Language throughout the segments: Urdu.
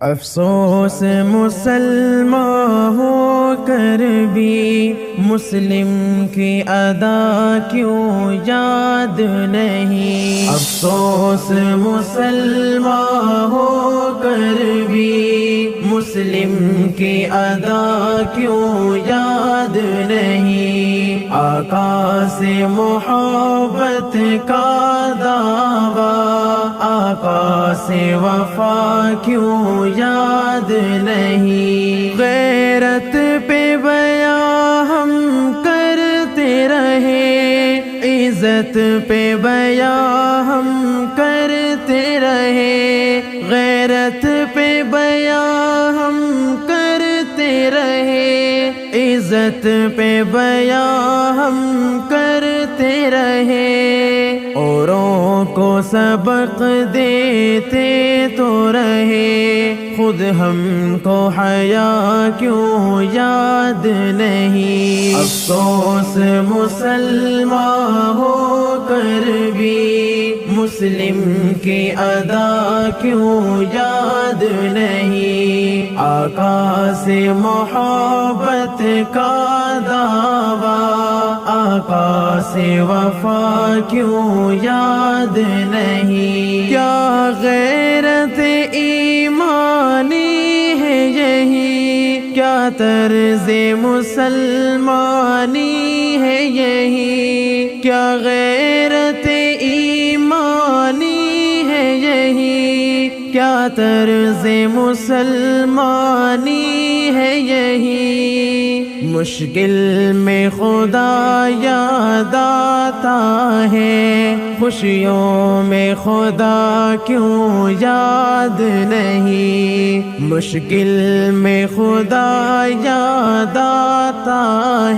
افسوس مسلمان ہو کر بھی مسلم کی ادا کیوں یاد نہیں۔ افسوس مسلمان ہو کر بھی مسلم کی ادا کیوں یاد نہیں۔ آقا سے محبت کا دعویٰ، آقا سے وفا کیوں یاد نہیں۔ غیرت پہ بیاں ہم کرتے رہے، عزت پہ بیاں ہم کرتے رہے، غیرت پہ بیاں ہم کرتے رہے، عزت پہ بیاں ہم کرتے رہے۔ اوروں کو سبق دیتے تو رہے، خود ہم کو حیا کیوں یاد نہیں۔ افسوس مسلمان ہو کر بھی مسلم کی ادا کیوں یاد نہیں۔ آقا سے محبت کا دعویٰ، آقا سے وفا کیوں یاد نہیں۔ کیا غیرت ایمانی ہے یہی، کیا طرز مسلمانی ہے یہی، کیا غیرت ایمانی ہے یہی، کیا طرز مسلمانی ہے یہی۔ مشکل میں خدا یاد آتا ہے، خوشیوں میں خدا کیوں یاد نہیں۔ مشکل میں خدا یاد آتا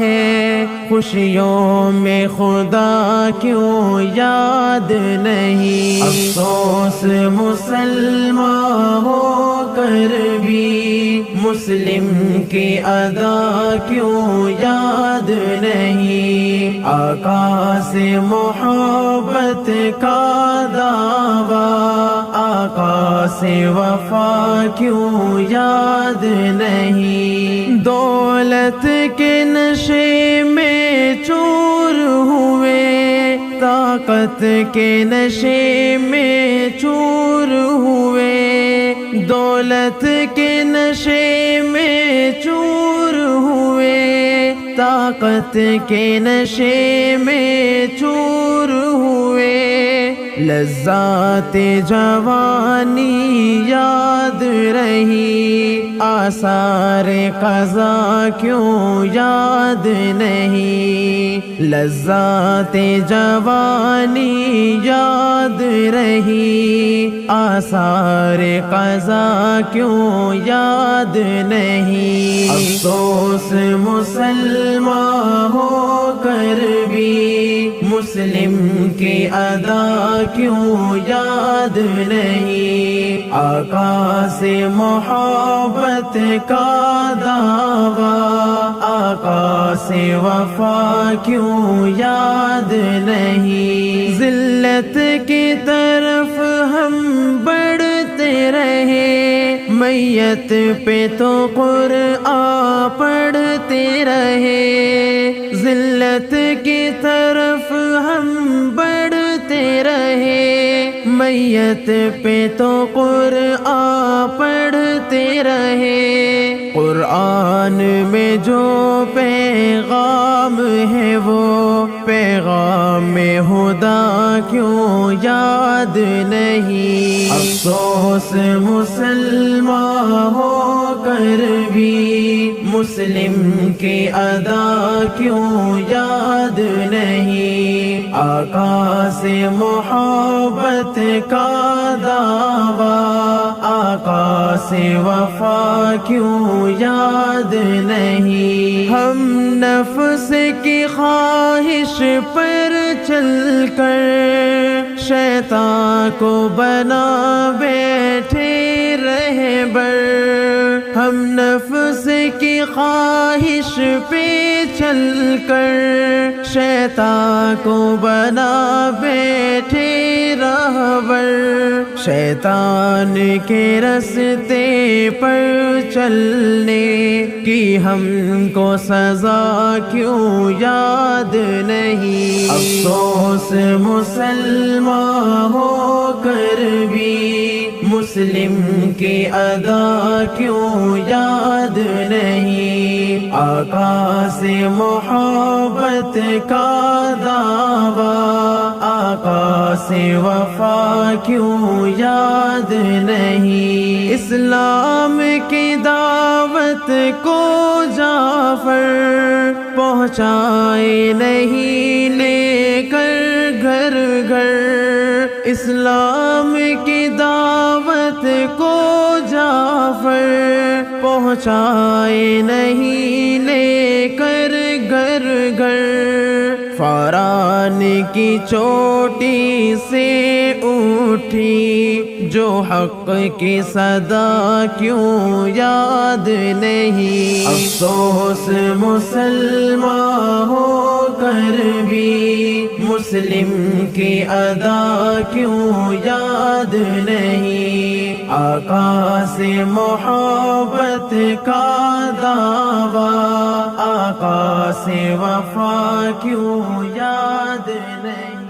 ہے، خوشیوں میں خدا کیوں یاد نہیں۔ افسوس مسلمان ہو کر بھی مسلم کی ادا کیوں یاد نہیں۔ آقا سے محبت کا دعویٰ، آقا سے وفا کیوں یاد نہیں۔ دولت کے نشے میں چور ہوئے، طاقت کے نشے میں چور ہوئے، دولت کے نشے میں چور ہوئے، طاقت کے نشے میں چور ہوئے۔ لذات جوانی یاد رہی، آثار قضا کیوں یاد نہیں۔ لذات جوانی یاد رہی، آثار قضا کیوں یاد نہیں۔ افسوس مسلمان ہو کر بھی مسلم کی ادا کیوں یاد نہیں۔ آقا سے محبت کا دعویٰ، آقا سے وفا کیوں یاد نہیں۔ ذلت کی طرف ہم بڑھتے رہے، میت پہ تو قرآن پڑھتے رہے، ذلت کی طرف ہم بڑھتے رہے، میت پہ تو قرآن پڑھتے رہے۔ قرآن میں جو پیغام ہے وہ پیغام خدا کیوں یاد نہیں۔ افسوس مسلمان ہو کر بھی مسلم کی ادا کیوں یاد نہیں۔ آقا سے محبت کا دعویٰ، آقا سے وفا کیوں یاد نہیں۔ ہم نفس کی خواہش پر چل کر شیطان کو بنا بیٹھے رہبر، ہم نفس کی خواہش پہ چل کر شیطان کو بنا بیٹھے رہبر، شیطان کے رستے پر چلنے کی ہم کو سزا کیوں یاد نہیں؟ افسوس مسلمان ہو کر بھی مسلم کی ادا کیوں یاد نہیں؟ آقا سے محبت کا دعویٰ، آقا سے وفا کیوں یاد نہیں؟ اسلام کی دعوت کو جعفر پہنچائے نہیں لے کر گھر گھر، اسلام کی دعوت کو جعفر پہنچائے نہیں لے کر گھر گھر۔ فاران کی چوٹی سے اٹھی جو حق کی صدا کیوں یاد نہیں؟ افسوس مسلمان ہو کر بھی مسلم کی ادا کیوں یاد نہیں؟ آقا سے محبت کا دعویٰ، آقا سے وفا کیوں یاد نہیں؟